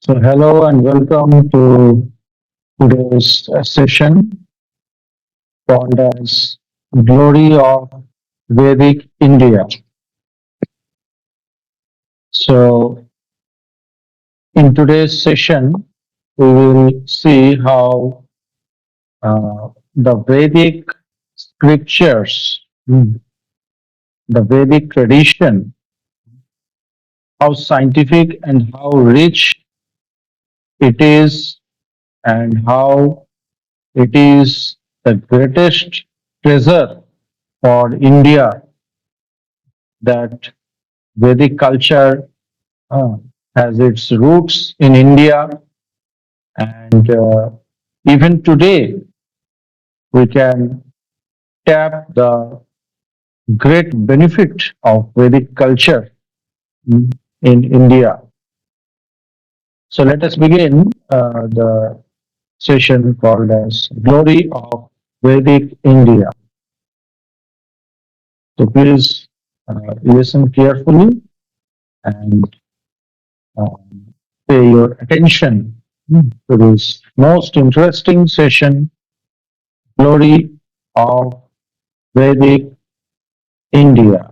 So, hello and welcome to today's session called as Glory of Vedic India. So, in today's session, we will see how the Vedic scriptures, the Vedic tradition, how scientific and how rich it is, and how it is the greatest treasure for India that Vedic culture uh, has its roots in India, and even today we can tap the great benefit of Vedic culture in India. So let us begin the session called as Glory of Vedic India. So please listen carefully and pay your attention to this most interesting session, Glory of Vedic India.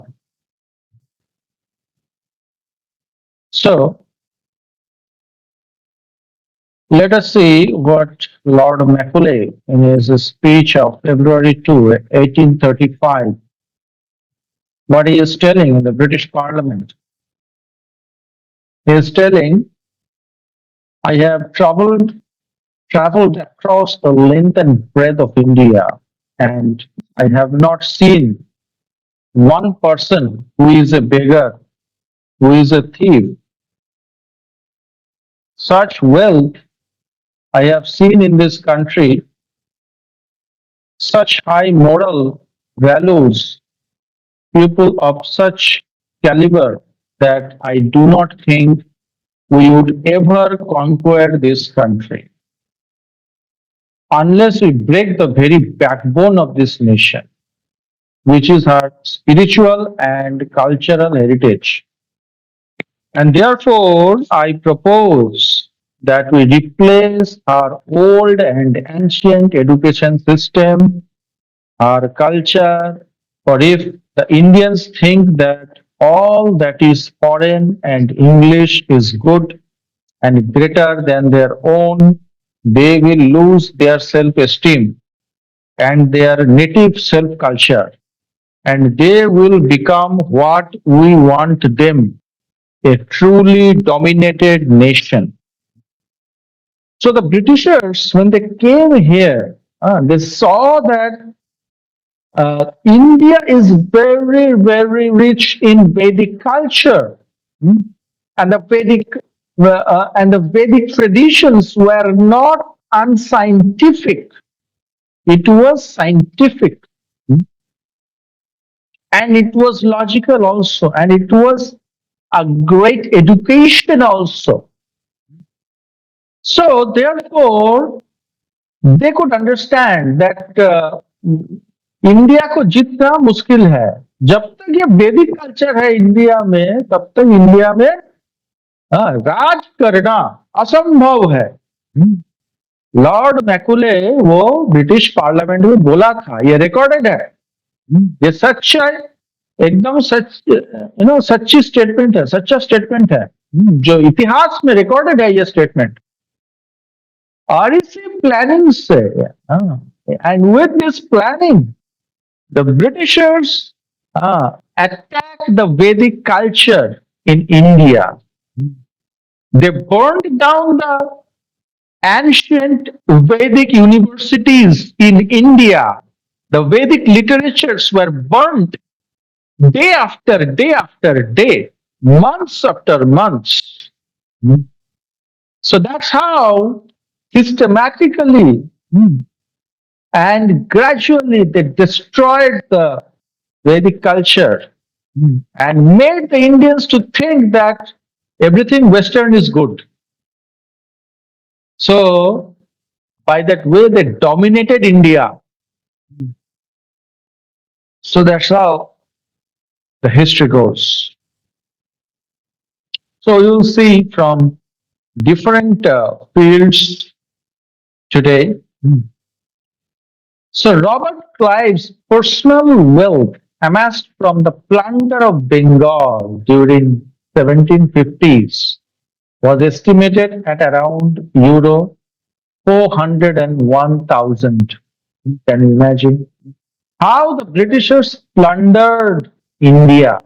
So let us see what Lord Macaulay, in his speech of February 2, 1835, what he is telling in the British Parliament. He is telling, I have traveled across the length and breadth of India, and I have not seen one person who is a beggar, who is a thief. Such wealth I have seen in this country, such high moral values, people of such caliber that I do not think we would ever conquer this country unless we break the very backbone of this nation, which is her spiritual and cultural heritage. And therefore, I propose that we replace our old and ancient education system, our culture, or if the Indians think that all that is foreign and English is good and greater than their own, they will lose their self esteem and their native self culture, and they will become what we want them, a truly dominated nation. So the Britishers, when they came here, they saw that India is very, very rich in Vedic culture, hmm, and the Vedic traditions were not unscientific. It was scientific, hmm, and it was logical also, and it was a great education also. So therefore, they could understand that India को जीतना मुश्किल है. जब तक ये वैदिक culture है India में, तब तक इंडिया में राज करना असंभव है. लॉर्ड मैकुले वो ब्रिटिश पार्लियामेंट में बोला था, ये रिकॉर्डेड है. ये सच है, एकदम सच, सच्ची स्टेटमेंट है, सच्चा स्टेटमेंट है, जो इतिहास में रिकॉर्डेड है ये स्टेटमेंट. और इसी प्लानिंग से, and with this planning the Britishers attacked the Vedic culture in India. They burned down the ancient Vedic universities in India. The Vedic literatures were burnt day after day after day, months after months. So that's how systematically and gradually they destroyed the Vedic culture and made the Indians to think that everything Western is good. So, by that way, they dominated India. So that's how the history goes. So you'll see from different fields today. So Robert Clive's personal wealth amassed from the plunder of Bengal during 1750s was estimated at around euro 401,000. Can you imagine how the Britishers plundered India?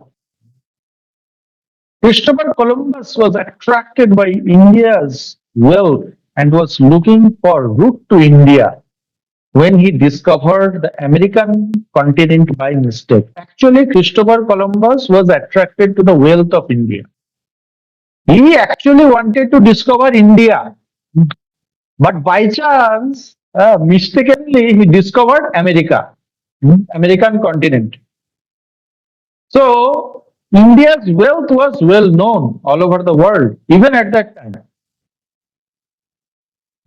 Christopher Columbus was attracted by India's wealth and was looking for route to India when he discovered the American continent by mistake. Actually, Christopher Columbus was attracted to the wealth of India. He actually wanted to discover India, but by chance, mistakenly, he discovered America, American continent. So, India's wealth was well known all over the world, even at that time.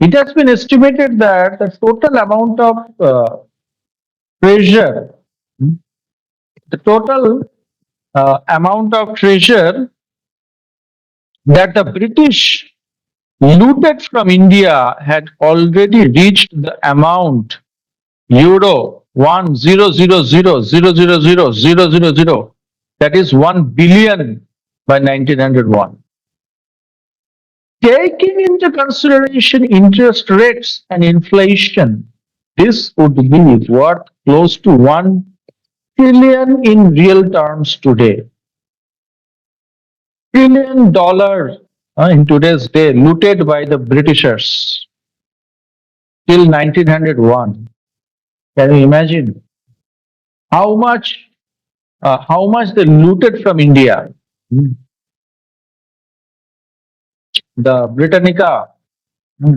It has been estimated that the total amount of treasure, the total amount of treasure that the British looted from India had already reached the amount euro 1,000,000,000,000, that is 1 billion by 1901. Taking into consideration interest rates and inflation, this would be worth close to 1 trillion in real terms today. $1 trillion in today's day looted by the Britishers till 1901. Can you imagine how much they looted from India? The Britannica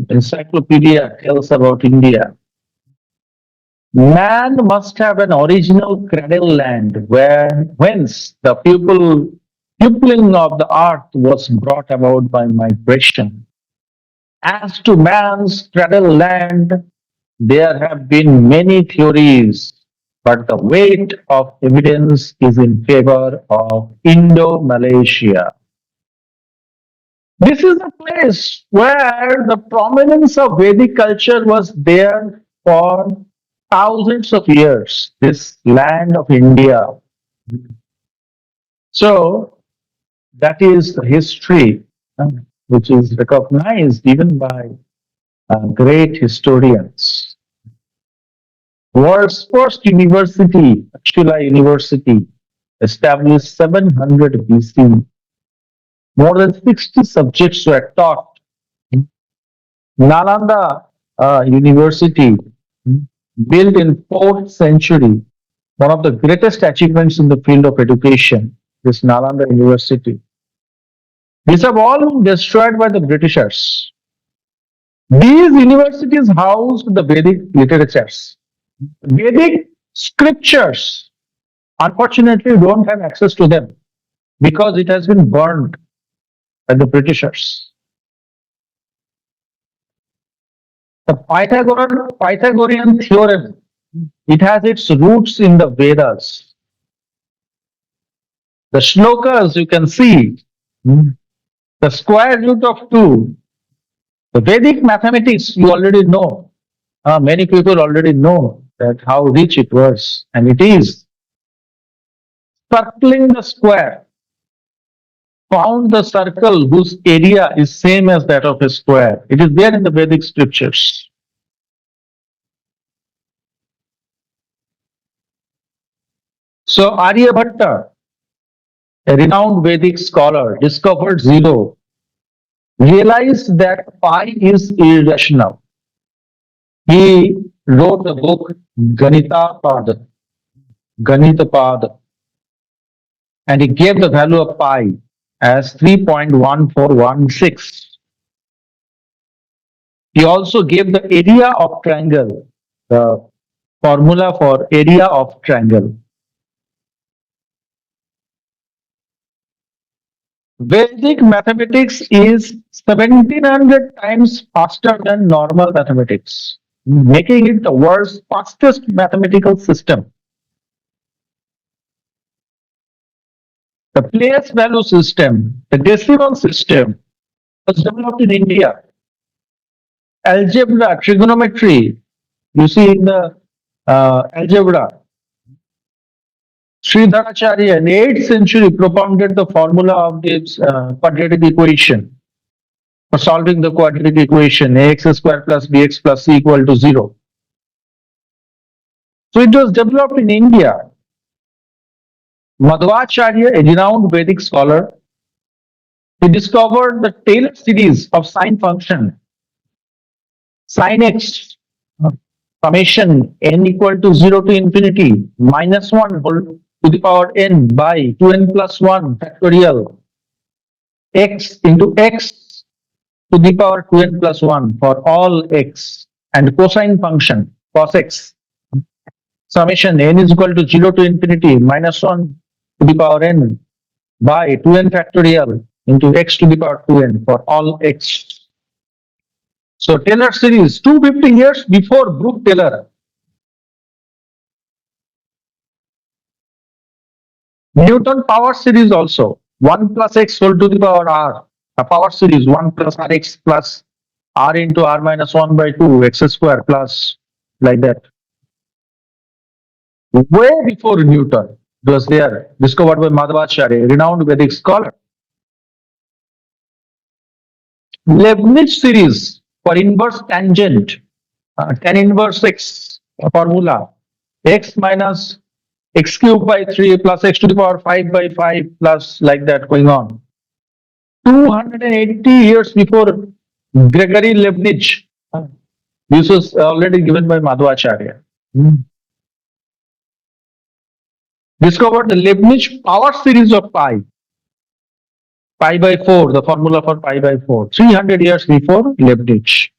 encyclopedia tells about India. Man must have an original cradle land whence the peopling of the earth was brought about by migration. As to man's cradle land, there have been many theories, but the weight of evidence is in favor of Indo-Malaysia. This is a place where the prominence of Vedic culture was there for thousands of years, this land of India. So, that is the history which is recognized even by great historians. World's first university, Akshila University, established 700 BC. More than 60 subjects were taught. Nalanda University, built in 4th century, one of the greatest achievements in the field of education, this Nalanda University. These have all been destroyed by the Britishers. These universities housed the Vedic literatures. Vedic scriptures, unfortunately, we don't have access to them because it has been burned by the Britishers. The Pythagorean theorem, it has its roots in the Vedas. The shlokas you can see, the square root of 2, the Vedic mathematics you already know. Many people already know that how rich it was, and it is. Circling the square, found the circle whose area is same as that of a square. It is there in the Vedic scriptures. So Aryabhatta, a renowned Vedic scholar, discovered zero, realized that pi is irrational. He wrote the book Ganitapad, and he gave the value of pi as 3.1416. He also gave the area of triangle, the formula for area of triangle. Vedic mathematics is 1700 times faster than normal mathematics, making it the world's fastest mathematical system. The place value system, the decimal system, was developed in India. Algebra, trigonometry, you see in the algebra. Sridharacharya in the 8th century propounded the formula of this quadratic equation for solving the quadratic equation ax square plus bx plus c equal to 0. So it was developed in India. Madhvacharya, a renowned Vedic scholar, he discovered the Taylor series of sine function, sin x, summation n equal to 0 to infinity minus 1 whole to the power n by 2n plus 1 factorial x into x to the power 2n plus 1 for all x and cosine function cos x summation n is equal to 0 to infinity minus 1 to the power n by 2n factorial into x to the power 2n for all x. So Taylor series 250 years before Brooke Taylor. Newton power series also 1 plus x whole to the power r. A power series 1 plus rx plus r into r minus 1 by 2 x square plus like that. Way before Newton, it was there, discovered by Madhvacharya, a renowned Vedic scholar. Leibniz series for inverse tangent, tan inverse x formula, x minus x cubed by 3 plus x to the power 5 by 5 plus like that going on. 280 years before Gregory Leibniz. This was already given by Madhvacharya. Discovered the Leibniz power series of pi. Pi by 4, the formula for pi by 4, 300 years before Leibniz.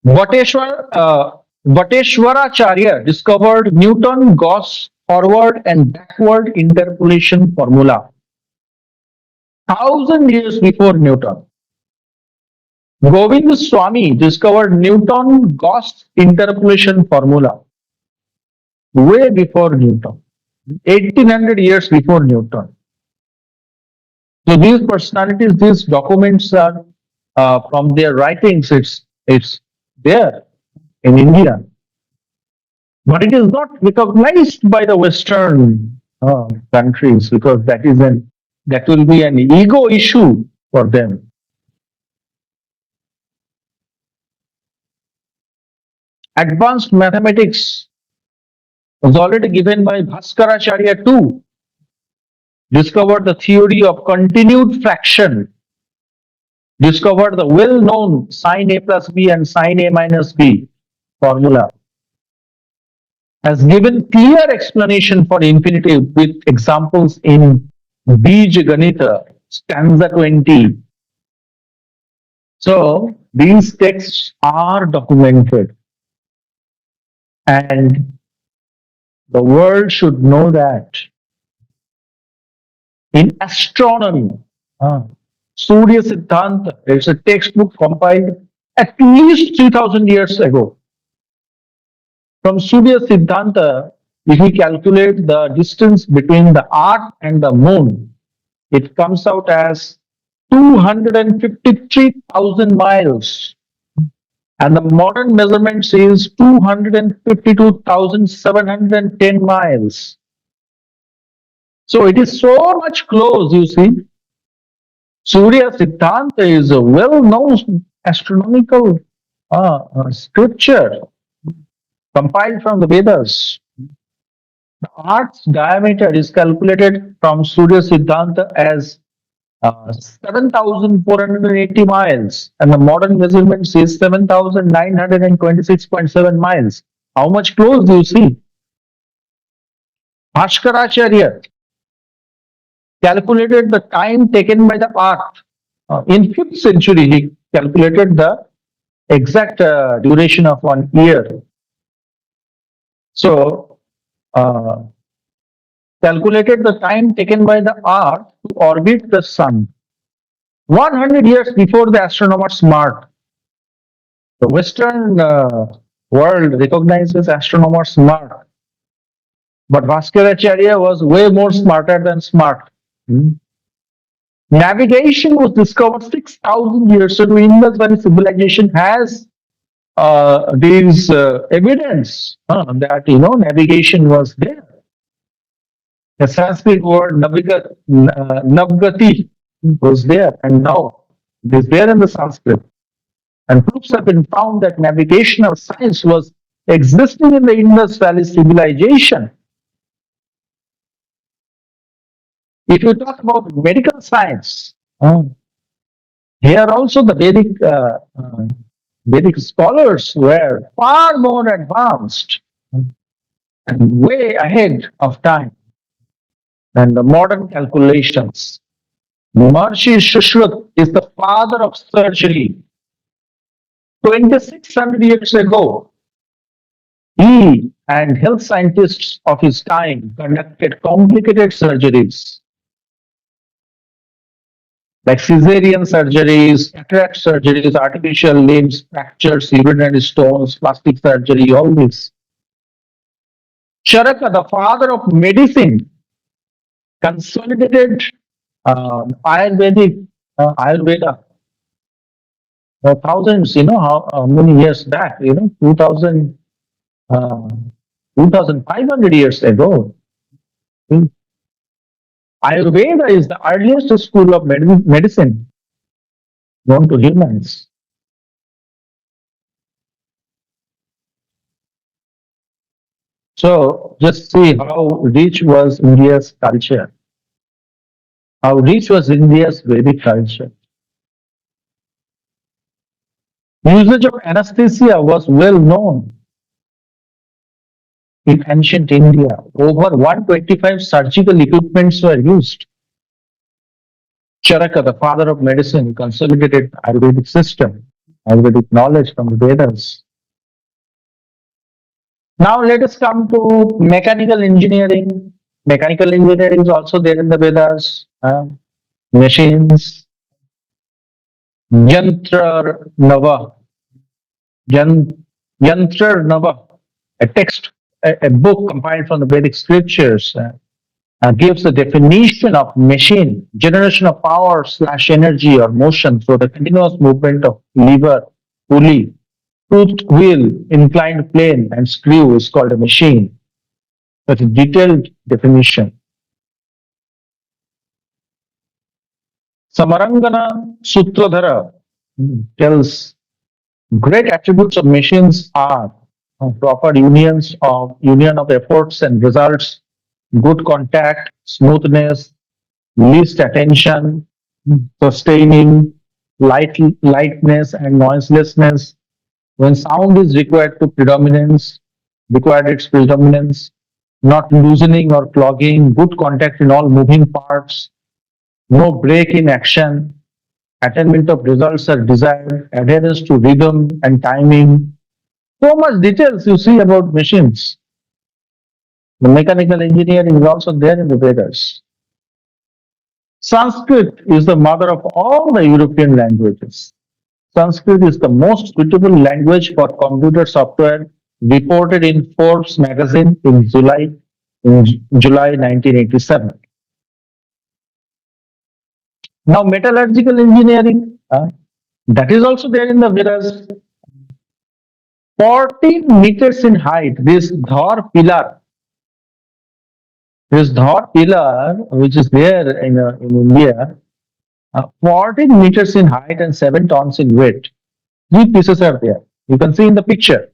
Vateshwaracharya discovered Newton-Gauss forward and backward interpolation formula. 1,000 years before Newton. Govind Swami discovered Newton-Gauss interpolation formula. Way before Newton. 1800 years before Newton. So these personalities, these documents are from their writings. It's there in India, but it is not recognized by the Western countries because that will be an ego issue for them. Advanced mathematics was already given by Bhaskaracharya too. Discovered the theory of continued fraction. Discovered the well-known sin A plus B and sin A minus B formula. Has given clear explanation for infinity with examples in Bij Ganita, stanza 20. So these texts are documented, and the world should know that. In astronomy, Surya Siddhanta, there's a textbook compiled at least 3,000 years ago. From Surya Siddhanta, if we calculate the distance between the Earth and the Moon, it comes out as 253,000 miles. And the modern measurement says 252,710 miles. So it is so much close, you see. Surya Siddhanta is a well-known astronomical scripture compiled from the Vedas. The Earth's diameter is calculated from Surya Siddhanta as 7,480 miles, and the modern measurement says 7,926.7 miles. How much close do you see? Bhaskaracharya calculated the time taken by the Earth. In 5th century, he calculated the exact duration of 1 year. So, calculated the time taken by the Earth to orbit the Sun. 100 years before the astronomers marked. The Western world recognizes astronomers smart, but Bhaskaracharya was way more smarter than smart. Navigation was discovered 6,000 years ago. Indus Valley civilization has these evidence that navigation was there. The Sanskrit word navgati was there, and now it is there in the Sanskrit. And proofs have been found that navigational science was existing in the Indus Valley civilization. If you talk about medical science, here also the Vedic scholars were far more advanced and way ahead of time than the modern calculations. Maharishi Shushruta is the father of surgery. 2,600 years ago, he and health scientists of his time conducted complicated surgeries like cesarean surgeries, cataract surgeries, artificial limbs, fractures, urinary stones, plastic surgery, all this. Charaka, the father of medicine, consolidated Ayurveda thousands, how many years back, 2000, uh, 2,500 years ago. Ayurveda is the earliest school of medicine known to humans. So just see how rich was India's culture, how rich was India's Vedic culture. Usage of anesthesia was well known in ancient India. Over 125 surgical equipments were used. Charaka, the father of medicine, consolidated Ayurvedic system, Ayurvedic knowledge from the Vedas. Now let us come to mechanical engineering. Mechanical engineering is also there in the Vedas. Machines, Yantra Nava, Yantra Nava, a text, a book compiled from the Vedic scriptures, gives the definition of machine, generation of power / energy or motion through the continuous movement of lever, pulley, toothed wheel, inclined plane, and screw is called a machine. That's a detailed definition. Samarangana Sutradhara tells great attributes of machines are proper union of efforts and results, good contact, smoothness, least attention, sustaining, lightness and noiselessness. When sound is required its predominance, not loosening or clogging, good contact in all moving parts, no break in action, attainment of results are desired, adherence to rhythm and timing. So much details you see about machines. The mechanical engineering is also there in the Vedas. Sanskrit is the mother of all the European languages. Sanskrit is the most suitable language for computer software, reported in Forbes magazine in July 1987. Now, metallurgical engineering, that is also there in the Vedas. 14 meters in height, this Dhar pillar, which is there in India, 14 meters in height and 7 tons in weight. 3 pieces are there. You can see in the picture.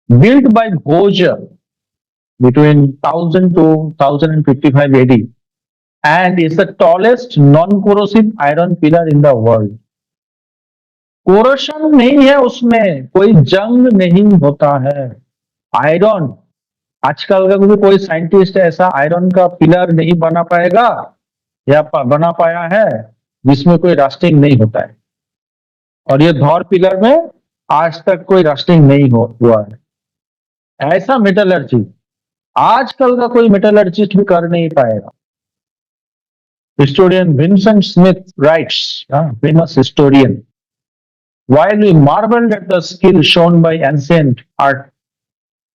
Built by Bhoja between 1000 to 1055 AD, and is the tallest non-corrosive iron pillar in the world. Corrosion नहीं है उसमें, कोई जंग नहीं होता है. Iron, आजकल का कोई साइंटिस्ट ऐसा आयरन का पिलर नहीं बना पाएगा या बना पाया है जिसमें कोई रस्टिंग नहीं होता है. और ये धौर पिलर में आज तक कोई रस्टिंग नहीं हुआ है. ऐसा मेटलर्जी आजकल का कोई मेटलर्जिस्ट भी कर नहीं पाएगा. Historian Vincent Smith writes, famous historian, while we marveled at the skill shown by ancient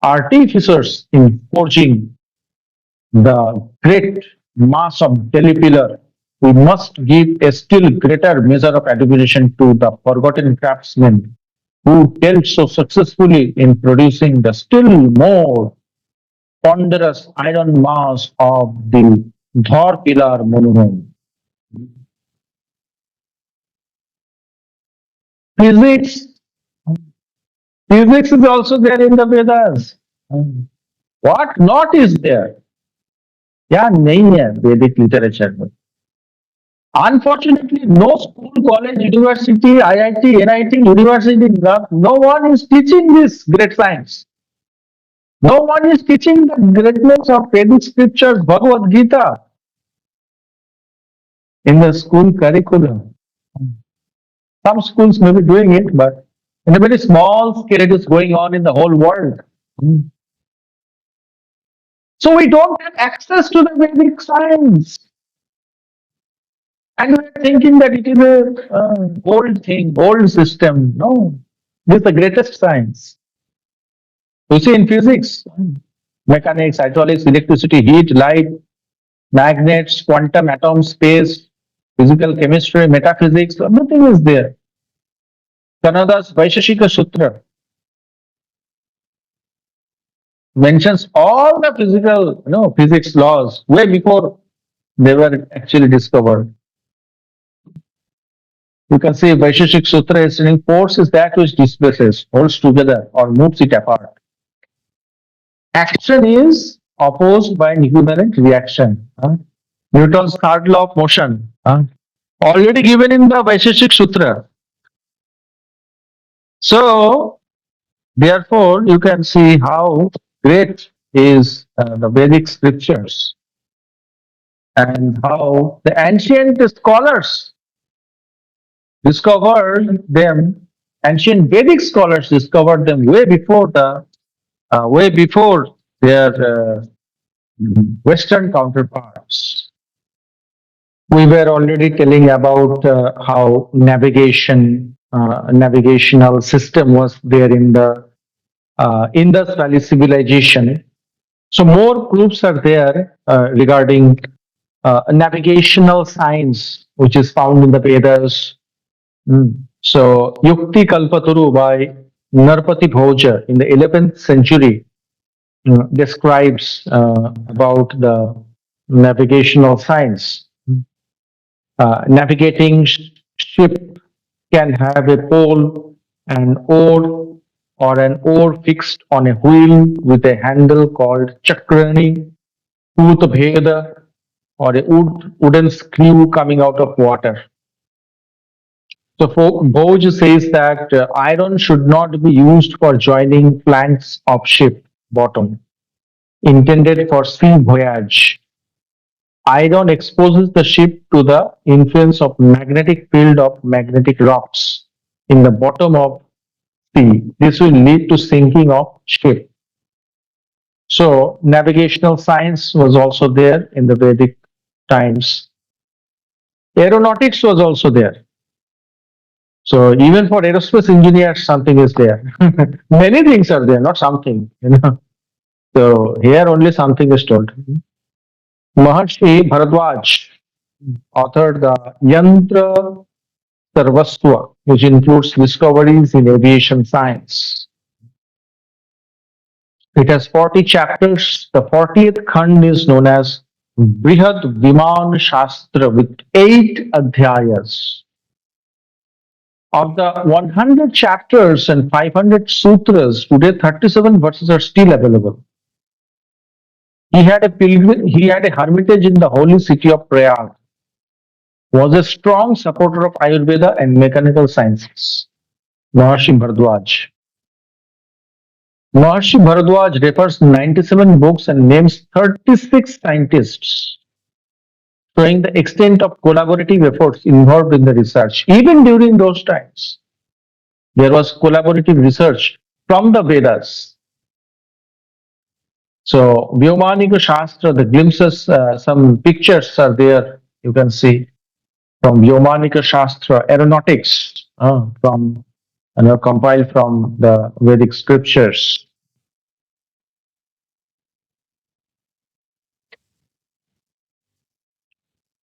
artificers in forging the great mass of Delhi pillar, we must give a still greater measure of admiration to the forgotten craftsmen who dealt so successfully in producing the still more ponderous iron mass of the Dhar Pilar monument. Physics, physics is also there in the Vedas. What not is there? क्या नहीं है वैदिक literature में. Unfortunately, no school, college, university, IIT, NIT, university, no one is teaching this great science. No one is teaching the greatness of Vedic scriptures, Bhagavad Gita in the school curriculum. Some schools may be doing it, but in a very small scale, it is going on in the whole world. So we don't have access to the Vedic science. And we are thinking that it is a old thing, old system. No, this is the greatest science. You see in physics, mechanics, hydraulics, electricity, heat, light, magnets, quantum, atoms, space, physical chemistry, metaphysics, everything is there. Kanada's Vaisheshika Sutra mentions all the physical, physics laws way before they were actually discovered. You can see Vaisheshik Sutra is saying force is that which displaces, holds together, or moves it apart. Action is opposed by an equivalent reaction. Newton's third law of motion, already given in the Vaisheshik Sutra. So, therefore, you can see how great is the Vedic scriptures and how the ancient scholars discovered them. Ancient Vedic scholars discovered them way before their Western counterparts. We were already telling about how navigational system was there in the Indus Valley civilization. So more proofs are there regarding navigational science, which is found in the Vedas. So Yukti Kalpataru by Narpati Bhoja in the 11th century describes about the navigational science. Navigating ship can have a pole, an oar, or an oar fixed on a wheel with a handle called chakrani, bheda, or a wooden screw coming out of water. So Boj says that iron should not be used for joining planks of ship bottom, intended for sea voyage. Iron exposes the ship to the influence of magnetic field of magnetic rocks in the bottom of sea. This will lead to sinking of ship. So navigational science was also there in the Vedic times. Aeronautics was also there. So even for aerospace engineers, something is there. Many things are there, not something. So here only something is told. Maharshi Bharadwaj authored the Yantra Sarvasva, which includes discoveries in aviation science. It has 40 chapters. The 40th Khand is known as Brihad Viman Shastra with 8 adhyayas. Of the 100 chapters and 500 sutras, today 37 verses are still available. He had a hermitage in the holy city of Prayag. Was a strong supporter of Ayurveda and mechanical sciences. Maharshi Bharadwaj. Maharshi Bharadwaj refers 97 books and names 36 scientists, showing the extent of collaborative efforts involved in the research. Even during those times, there was collaborative research from the Vedas. So, Vyamanika Shastra, the glimpses, some pictures are there, you can see from Vyamanika Shastra, aeronautics, from compiled from the Vedic scriptures.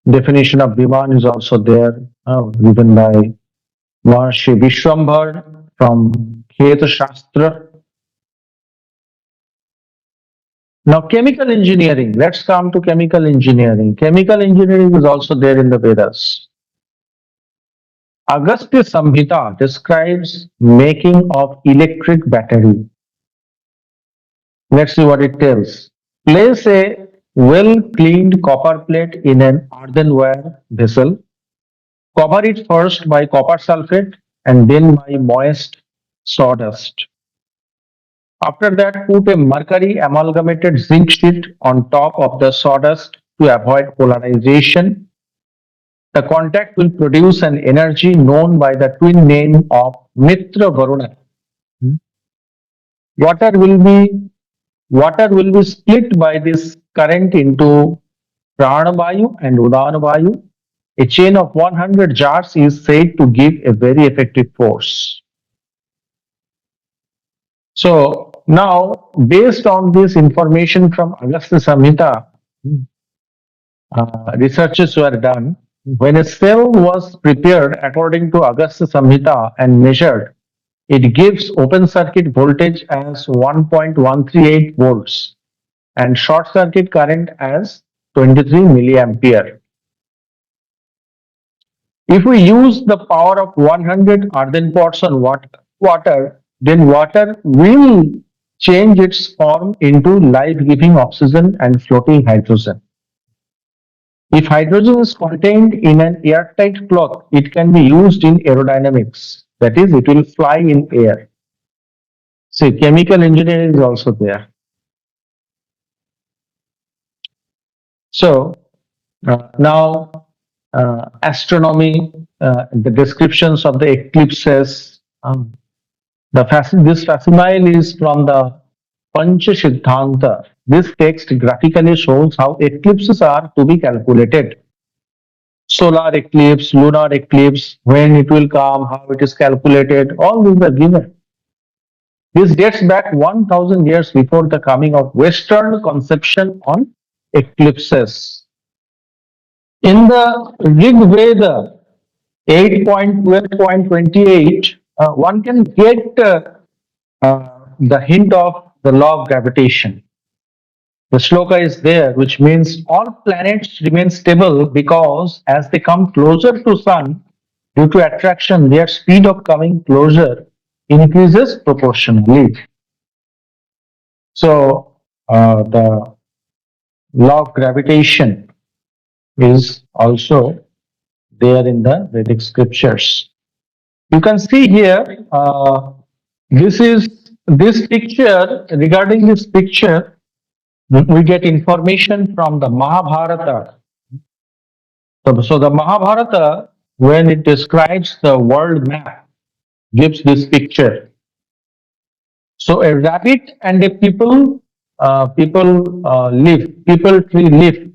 Definition of Viman is also there, given by Maharshi Vishwambhar from Khet Shastra. Now, chemical engineering. Let's come to chemical engineering. Chemical engineering is also there in the Vedas. Agastya Samhita describes making of electric battery. Let's see what it tells. Place a well-cleaned copper plate in an earthenware vessel. Cover it first by copper sulfate and then by moist sawdust. After that, put a mercury amalgamated zinc sheet on top of the sawdust to avoid polarization. The contact will produce an energy known by the twin name of Mitra Varuna. Water will be water will be split by this current into Pranavayu and Udanavayu. A chain of 100 jars is said to give a very effective force. So now, based on this information from Agastya Samhita, researches were done. When a cell was prepared according to Agastya Samhita and measured, it gives open circuit voltage as 1.138 volts and short circuit current as 23 milliampere. If we use the power of 100 earthen pots on water, then water will change its form into life-giving oxygen and floating hydrogen. If hydrogen is contained in an airtight cloth, it can be used in aerodynamics. That is, it will fly in air. See, chemical engineering is also there. So now astronomy, the descriptions of the eclipses. This facsimile is from the Pancha Siddhanta. This text graphically shows how eclipses are to be calculated. Solar eclipse, lunar eclipse, when it will come, how it is calculated, all these are given. This dates back 1000 years before the coming of Western conception on eclipses. In the Rig Veda 8.12.28, one can get the hint of the law of gravitation. The shloka is there, which means all planets remain stable because as they come closer to sun, due to attraction, their speed of coming closer increases proportionally. So the law of gravitation is also there in the Vedic scriptures. You can see here, this picture, regarding this picture, we get information from the Mahabharata. So the Mahabharata, when it describes the world map, gives this picture. So a rabbit and a people tree leaf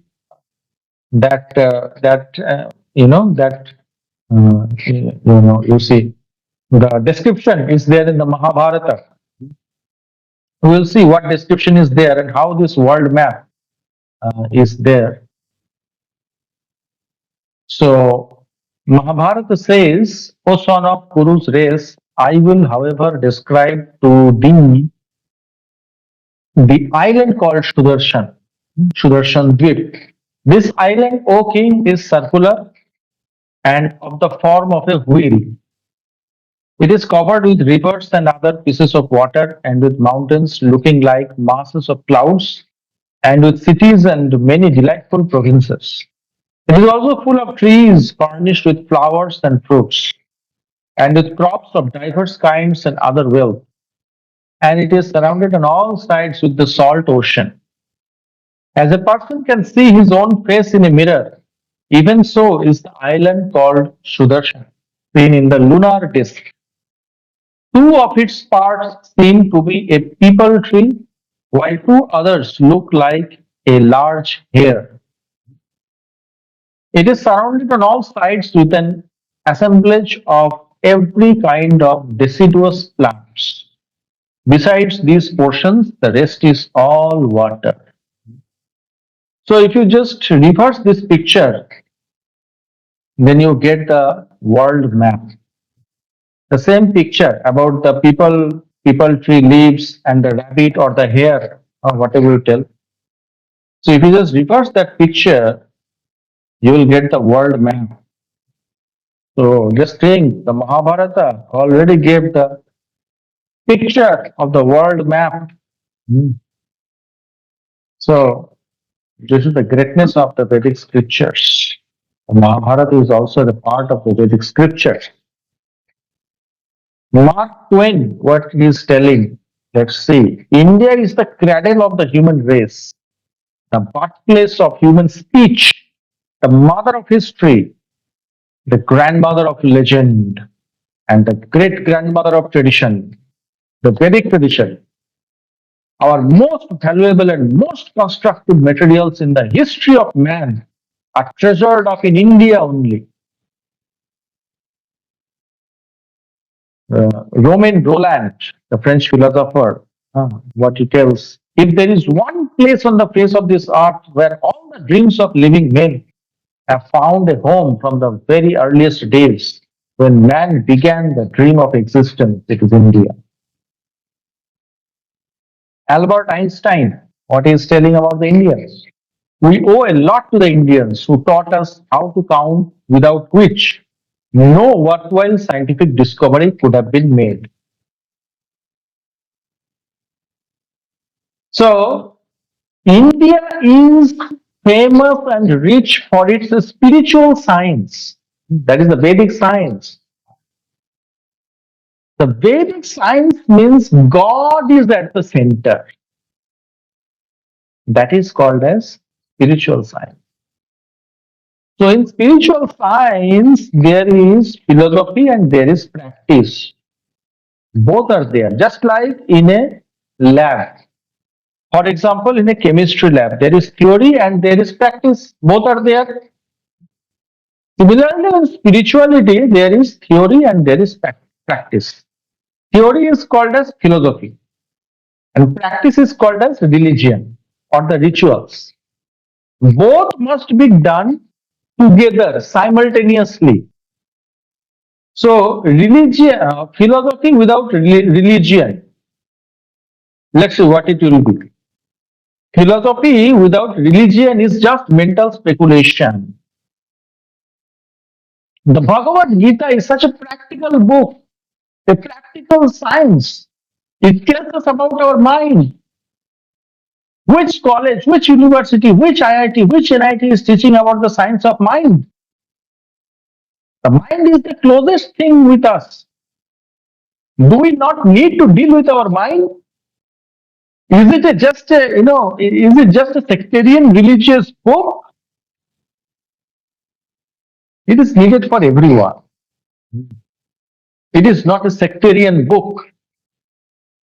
you see the description is there in the Mahabharata. We will see what description is there and how this world map is there. So Mahabharata says, O son of Kuru's race, I will, however, describe to thee the island called Sudarshan Dvip. This island, O king, is circular and of the form of a wheel. It is covered with rivers and other pieces of water, and with mountains looking like masses of clouds, and with cities and many delightful provinces. It is also full of trees furnished with flowers and fruits, and with crops of diverse kinds and other wealth. And it is surrounded on all sides with the salt ocean. As a person can see his own face in a mirror, even so is the island called Sudarshan, seen in the lunar disk. Two of its parts seem to be a peepal tree, while two others look like a large hare. It is surrounded on all sides with an assemblage of every kind of deciduous plants. Besides these portions, the rest is all water. So if you just reverse this picture, then you get the world map. The same picture about the people, tree, leaves, and the rabbit or the hare or whatever you tell. So if you just reverse that picture, you will get the world map. So just think, the Mahabharata already gave the picture of the world map. Hmm. So this is the greatness of the Vedic scriptures. The Mahabharata is also the part of the Vedic scriptures. Mark Twain, what he is telling, let's see. India is the cradle of the human race, the birthplace of human speech, the mother of history, the grandmother of legend, and the great grandmother of tradition, the Vedic tradition. Our most valuable and most constructive materials in the history of man are treasured up in India only. Romain Rolland, the French philosopher, what he tells, if there is one place on the face of this earth where all the dreams of living men have found a home from the very earliest days, when man began the dream of existence, it is India. Albert Einstein, what he is telling about the Indians. We owe a lot to the Indians who taught us how to count, without which no worthwhile scientific discovery could have been made. So, India is famous and rich for its spiritual science. That is the Vedic science. The Vedic science means God is at the center. That is called as spiritual science. So in spiritual science, there is philosophy and there is practice. Both are there, just like in a lab. For example, in a chemistry lab, there is theory and there is practice. Both are there. Similarly, in spirituality, there is theory and there is practice. Theory is called as philosophy, and practice is called as religion or the rituals. Both must be done together simultaneously. So, philosophy without religion, let's see what it will be. Philosophy without religion is just mental speculation. The Bhagavad Gita is such a practical book, a practical science. It tells us about our mind. Which college, which university, which IIT, which NIT is teaching about the science of mind? The mind is the closest thing with us. Do we not need to deal with our mind? Is it just a, is it just a sectarian religious book? It is needed for everyone. It is not a sectarian book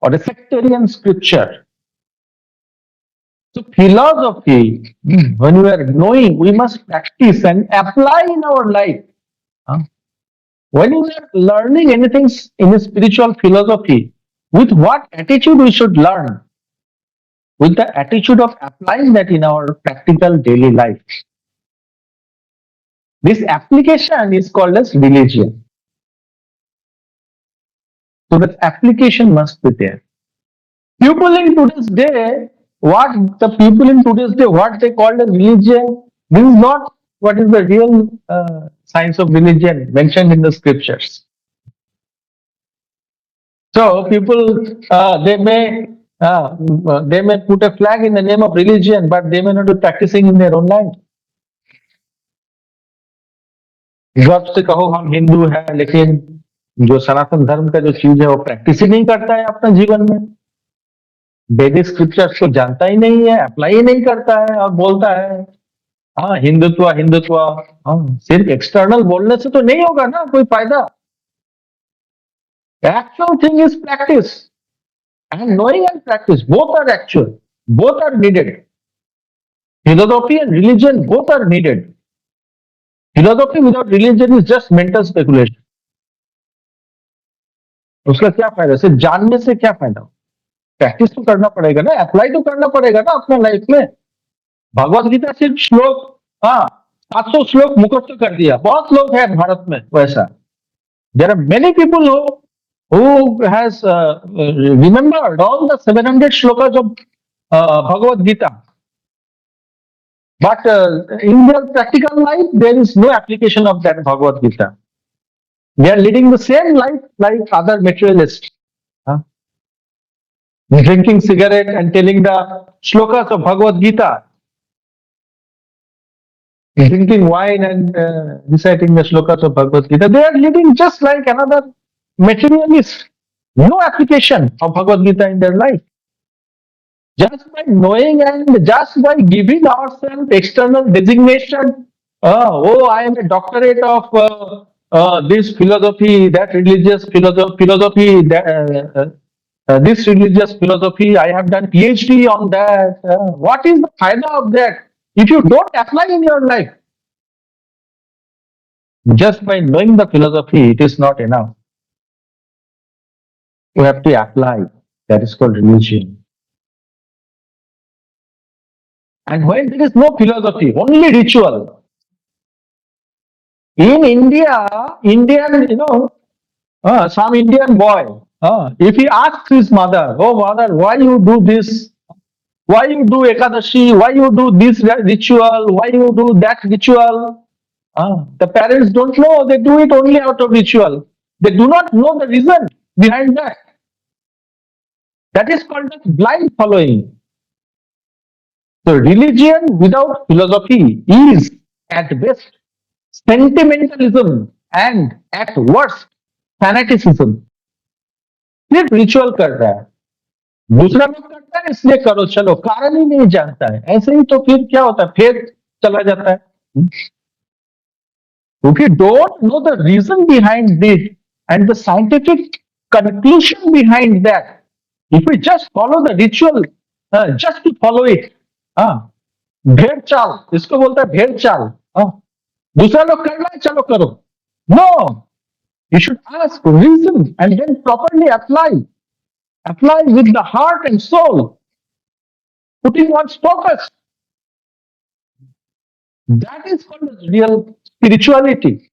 or a sectarian scripture. So philosophy, when we are knowing, we must practice and apply in our life. When we are learning anything in a spiritual philosophy, with what attitude we should learn? With the attitude of applying that in our practical daily life. This application is called as religion. So that application must be there. People in today's day, what they call as religion, this is not what is the real science of religion mentioned in the scriptures. So people they may put a flag in the name of religion, but they may not be practicing in their own land. जब से कहो हम हिंदू हैं, लेकिन जो सनातन धर्म का जो चीज है वो प्रैक्टिस ही नहीं करता है अपना जीवन में, वैदिक स्क्रिप्चर्स को जानता ही नहीं है, अप्लाई ही नहीं करता है और बोलता है हाँ हिंदुत्व हिंदुत्व। हाँ, सिर्फ एक्सटर्नल बोलने से तो नहीं होगा ना, कोई फायदा। Actual thing is practice, and knowing and practice both are actual, both are needed. Philosophy and religion both are needed. Philosophy without religion is just mental speculation. उसका क्या फायदा, सिर्फ जानने से क्या फायदा? प्रैक्टिस तो करना पड़ेगा ना, अप्लाई तो करना पड़ेगा ना अपना लाइफ में। भगवत गीता सिर्फ श्लोक, हाँ 700 श्लोक मुखस्त कर दिया. बहुत लोग हैं भारत में वैसा. There are many people who has remembered all the 700 shlokas of Bhagavad Gita. But in their practical life, there is no application of that Bhagavad Gita. They are leading the same life like other materialists. Huh? Drinking cigarette and telling the shlokas of Bhagavad Gita. Drinking wine and reciting the shlokas of Bhagavad Gita. They are living just like another materialist. No application of Bhagavad Gita in their life. Just by knowing and just by giving ourselves external designation, I am a doctorate of this philosophy, that religious philosophy, this religious philosophy, I have done PhD on that. What is the faida of that if you don't apply in your life? Just by knowing the philosophy, it is not enough. You have to apply. That is called religion. And when there is no philosophy, only ritual. In India, some Indian boy, if he asks his mother, "Oh mother, why you do this? Why you do Ekadashi? Why you do this ritual? Why you do that ritual?" The parents don't know. They do it only out of ritual. They do not know the reason behind that. That is called as blind following. So religion without philosophy is at best sentimentalism and at worst fanaticism. सिर्फ ritual कर रहा है, दूसरा लोग करता है इसलिए करो, चलो कारण ही नहीं जानता है, ऐसे ही तो फिर क्या होता है, फिर चला जाता है. If you don't know the reason behind it and the scientific conclusion behind that, if we just follow the ritual, just to follow it, भेड़ चाल, इसको बोलता है भेड़ चाल. दूसरा लोग कर रहा है, चलो करो. No, you should ask reason and then properly apply. Apply with the heart and soul, putting one's focus. That is called real spirituality.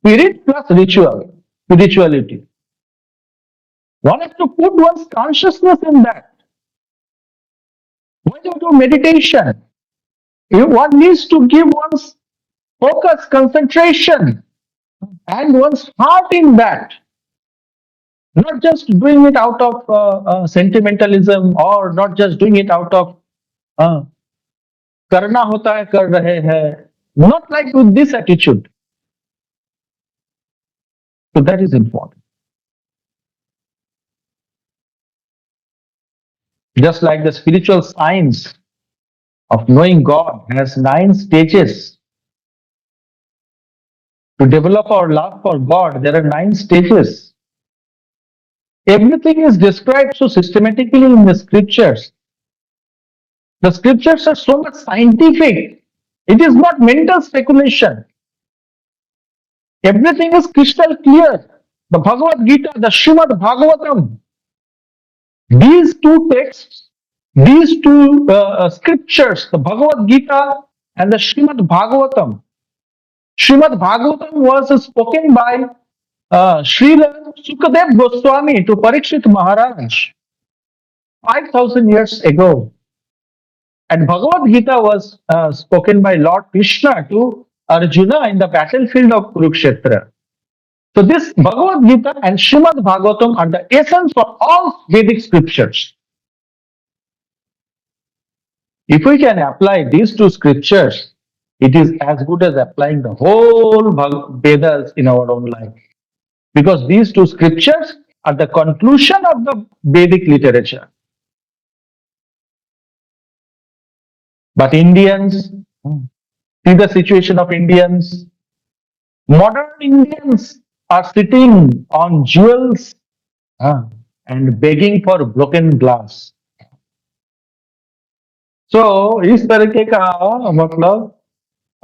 Spirit plus ritual, spirituality. One has to put one's consciousness in that. When you do meditation, one needs to give one's focus, concentration, and one's heart in that. Not just doing it out of sentimentalism, or not just doing it out of करना होता है कर रहे हैं. Not like with this attitude. So that is important. Just like the spiritual science of knowing God has 9 stages. To develop our love for God, there are 9 stages. Everything is described so systematically in the scriptures. The scriptures are so much scientific. It is not mental speculation. Everything is crystal clear. The Bhagavad Gita, the Srimad Bhagavatam, these two texts, these two scriptures, the Bhagavad Gita and the Srimad Bhagavatam. Srimad Bhagavatam was spoken by Srila Sukadev Goswami to Parikshit Maharaj 5,000 years ago. And Bhagavad Gita was spoken by Lord Krishna to Arjuna in the battlefield of Kurukshetra. So this Bhagavad Gita and Srimad Bhagavatam are the essence of all Vedic scriptures. If we can apply these two scriptures, it is as good as applying the whole Vedas in our own life. Because these two scriptures are the conclusion of the Vedic literature. But Indians, see the situation of Indians. Modern Indians are sitting on jewels and begging for broken glass. So इस तरीके का मतलब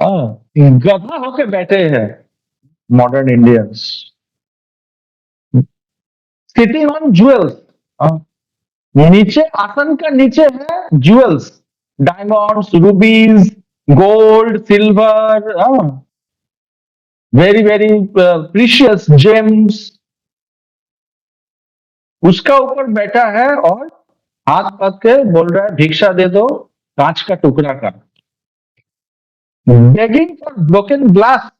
गधा होके बैठे हैं modern Indians. Sitting on jewels. नीचे आसन का नीचे है jewels, diamonds, rubies, gold, silver, very very precious gems, उसका ऊपर बैठा है और हाथ पक के बोल रहा है भिक्षा दे दो कांच का टुकड़ा का, begging for broken glass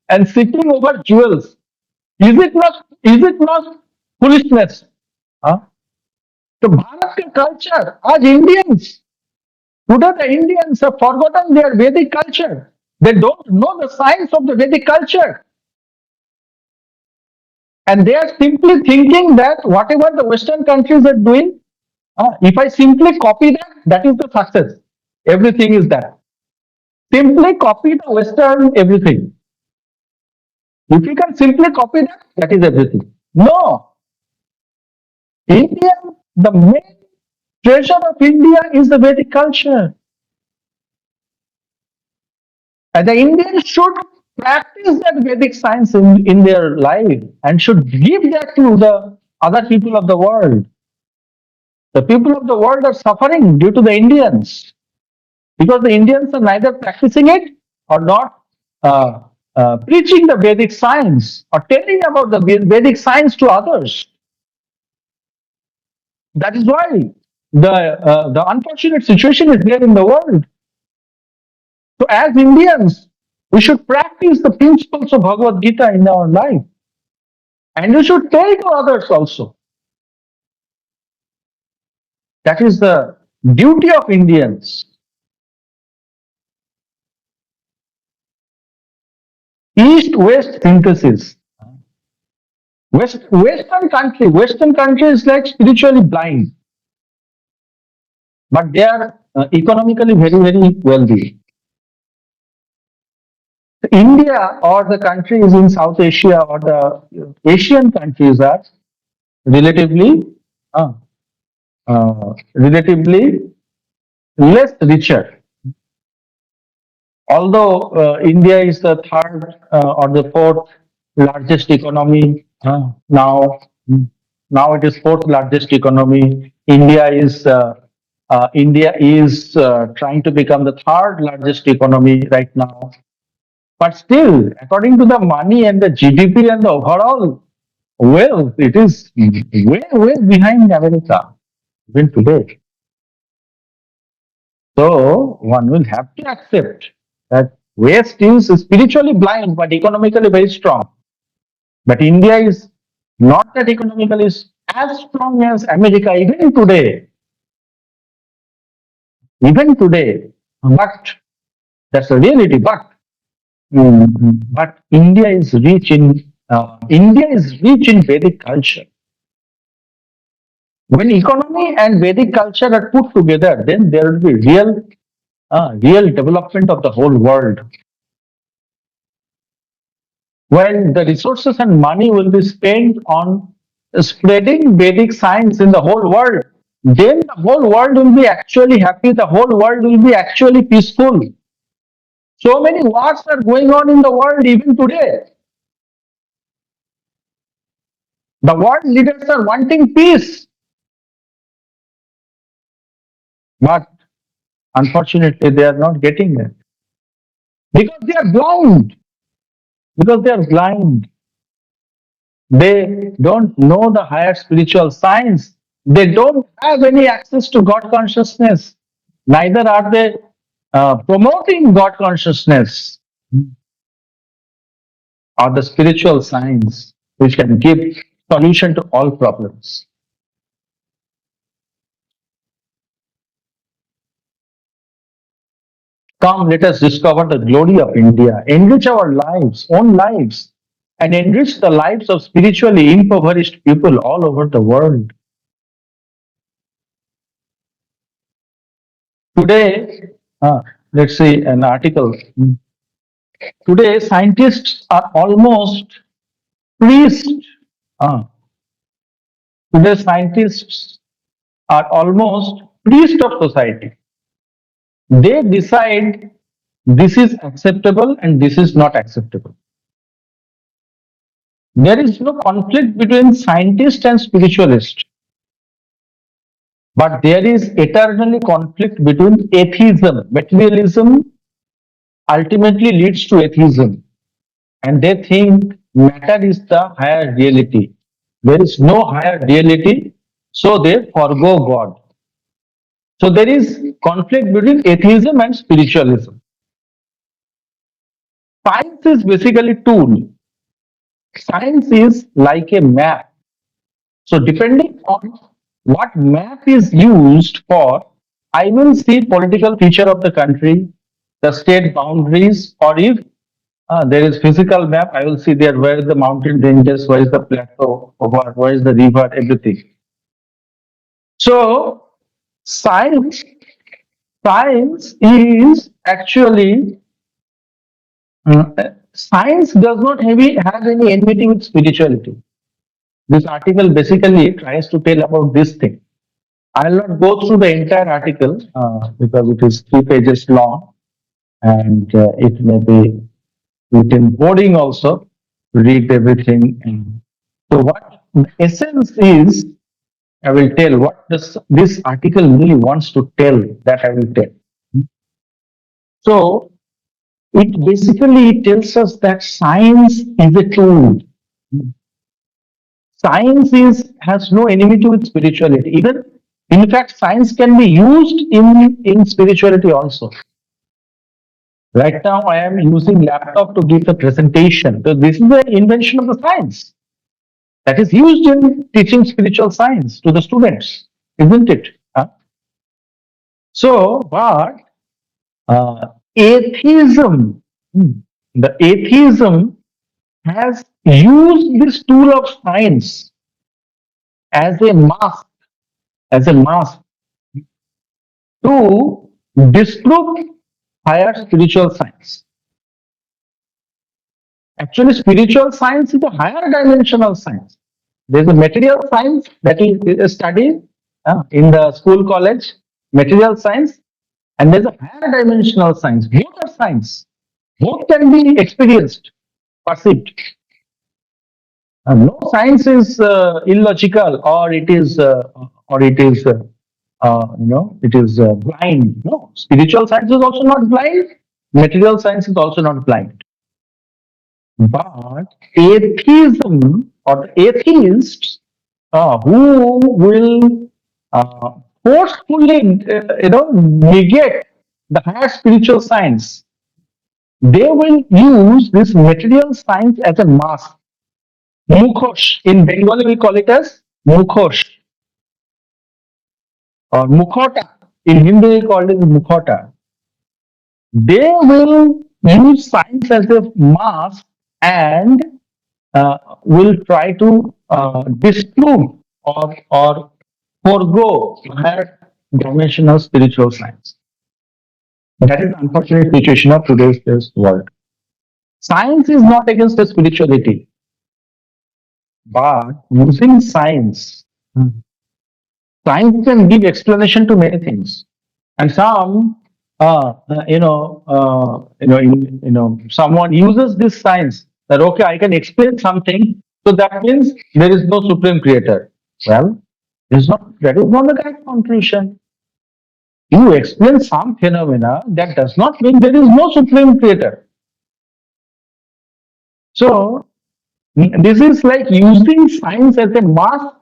and sitting over jewels. Is it not foolishness? हाँ? तो भारत का कल्चर आज Indians today the Indians have forgotten their Vedic culture. They don't know the science of the Vedic culture. And they are simply thinking that whatever the Western countries are doing, if I simply copy that, that is the success. Everything is that. Simply copy the Western everything. If you can simply copy that, that is everything. No. India, the main treasure of India is the Vedic culture. And the Indians should practice that Vedic science in their life and should give that to the other people of the world. The people of the world are suffering due to the Indians because the Indians are neither practicing it or not preaching the Vedic science or telling about the Vedic science to others. That is why the unfortunate situation is there in the world. So, as Indians, we should practice the principles of Bhagavad Gita in our life, and we should tell to others also. That is the duty of Indians. East-West synthesis. Western country is like spiritually blind, but they are economically very, very wealthy. India or the countries in South Asia or the Asian countries are relatively uh, relatively less richer. Although India is the third or the fourth largest economy now, now it is fourth largest economy. India is trying to become the third largest economy right now. But still, according to the money and the GDP and the overall wealth, it is way, way behind America, even today. So one will have to accept that West is spiritually blind but economically very strong. But India is not that economically as strong as America even today. Even today. But that's the reality. But India is rich in Vedic culture. When economy and Vedic culture are put together, then there will be real development of the whole world. When the resources and money will be spent on spreading Vedic science in the whole world, then the whole world will be actually happy, the whole world will be actually peaceful. So many wars are going on in the world even today. The world leaders are wanting peace. But unfortunately, they are not getting it. Because they are blind. Because they are blind. They don't know the higher spiritual science. They don't have any access to God consciousness. Neither are they promoting God consciousness or the spiritual science which can give solution to all problems. Come, let us discover the glory of India, enrich our lives, own lives, and enrich the lives of spiritually impoverished people all over the world. Today, let's see an article. Today, scientists are almost priests. Uh, Today, scientists are almost priests of society. They decide this is acceptable and this is not acceptable. There is no conflict between scientist and spiritualist. But there is eternally conflict between atheism. Materialism ultimately leads to atheism, and they think matter is the higher reality. There is no higher reality, so they forgo God. So there is conflict between atheism and spiritualism. Science is basically tool. Science is like a map. So depending on what map is used for, I will see political feature of the country, the state boundaries, or if there is physical map, I will see there where is the mountain ranges, where is the plateau, where is the river, everything. So science, science is actually science does not have any enmity with spirituality. This article basically tries to tell about this thing. I'll not go through the entire article because it is 3 pages long and it may be little boring also. Read everything. So what the essence is, I will tell what this article really wants to tell. That I will tell. So it basically tells us that science is a tool. Science is has no enmity with spirituality. Even in fact, science can be used in spirituality also. Right now, I am using laptop to give the presentation. So this is the invention of the science that is used in teaching spiritual science to the students, isn't it? So, but atheism, the atheism has used this tool of science as a mask, as a mask to disprove higher spiritual science. Actually, spiritual science is a higher dimensional science. There's a material science that is studied in the school, college, material science, and there's a higher dimensional science. Both are science. Both can be experienced, perceived. No science is illogical or it is it is blind. No, spiritual science is also not blind. Material science is also not blind. But atheism or the atheists who will forcefully negate the higher spiritual science, they will use this material science as a mask. Mukhosh. In Bengali, we call it as mukhosh or mukhota. In Hindi, we call it mukhota. They will use science as a mask and will try to disprove or forego higher dimensional spiritual science. That is the unfortunate situation of today's world. Science is not against the spirituality, but using science, science can give explanation to many things, and some, someone uses this science that okay, I can explain something, so that means there is no supreme creator. Well, that is not the correct conclusion. You explain some phenomena, that does not mean there is no supreme creator. So this is like using science as a mask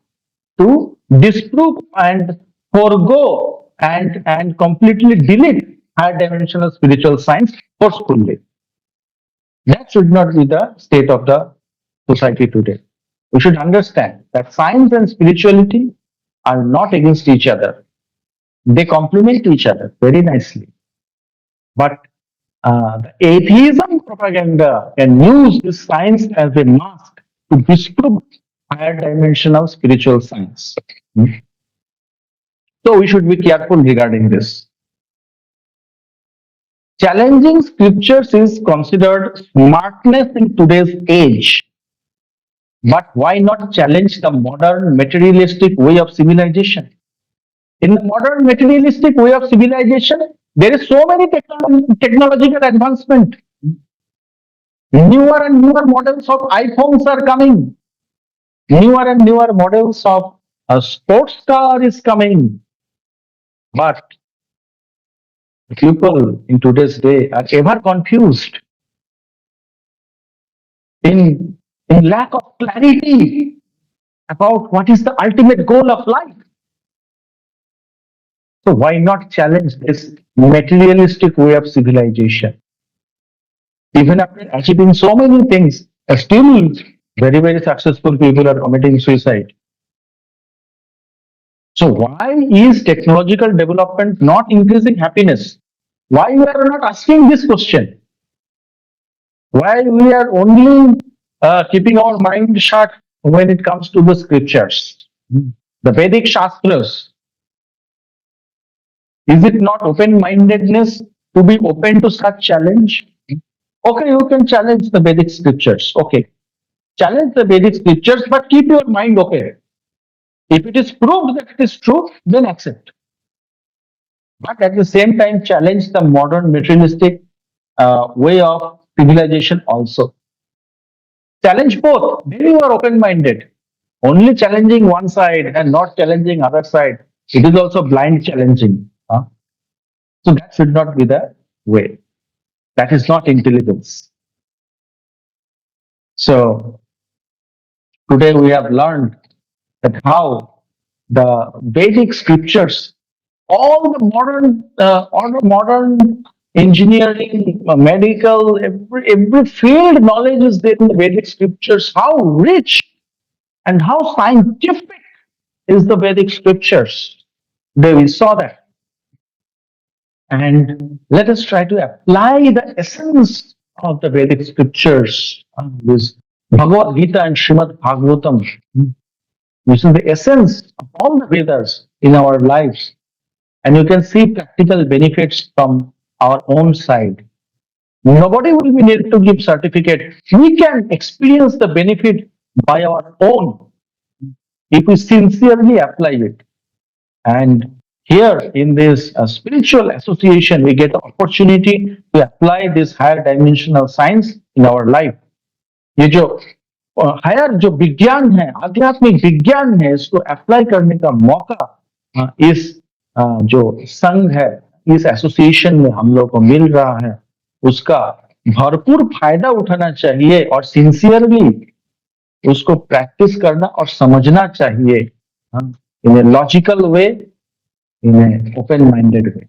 to disprove and forego and completely delete higher dimensional spiritual science forcefully. That should not be the state of the society today. We should understand that science and spirituality are not against each other. They complement each other very nicely. But the atheism propaganda can use this science as a mask to disprove higher dimensional spiritual science. So we should be careful regarding this. Challenging scriptures is considered smartness in today's age. But why not challenge the modern materialistic way of civilization? In the modern materialistic way of civilization, there is so many technological advancement. Newer and newer models of iPhones are coming. Newer and newer models of a sports car is coming. But people in today's day are ever confused in, in lack of clarity about what is the ultimate goal of life. So why not challenge this materialistic way of civilization? Even after achieving so many things, still very successful people are committing suicide. So why is technological development not increasing happiness? Why we are not asking this question? Why we are only keeping our mind shut when it comes to the scriptures, the Vedic Shastras? Is it not open-mindedness to be open to such challenge? Okay, you can challenge the Vedic scriptures. Okay, challenge the Vedic scriptures, but keep your mind okay. If it is proved that it is true, then accept. But at the same time, challenge the modern materialistic way of civilization also. Challenge both. Then you are open-minded. Only challenging one side and not challenging other side, it is also blind challenging. So that should not be the way. That is not intelligence. So today we have learned that how the Vedic scriptures, all the modern engineering, medical, every field knowledge is there in the Vedic scriptures. How rich and how scientific is the Vedic scriptures. Today we saw that. And let us try to apply the essence of the Vedic scriptures, this Bhagavad Gita and Srimad Bhagavatam, which is the essence of all the Vedas in our lives. And you can see practical benefits from our own side. Nobody will be needed to give certificate. We can experience the benefit by our own if we sincerely apply it. And here in this spiritual association, we get the opportunity to apply this higher dimensional science in our life. ये जो higher जो विज्ञान है, आध्यात्मिक विज्ञान है, इसको apply करने का मौका इस जो संघ है, इस एसोसिएशन में हम लोग को मिल रहा है, उसका भरपूर फायदा उठाना चाहिए और सिंसियरली उसको प्रैक्टिस करना और समझना चाहिए in a logical way, in an open-minded way.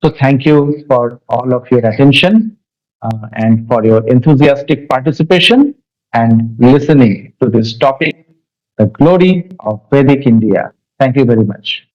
So thank you for all of your attention and for your enthusiastic participation and listening to this topic, the glory of Vedic India. Thank you very much.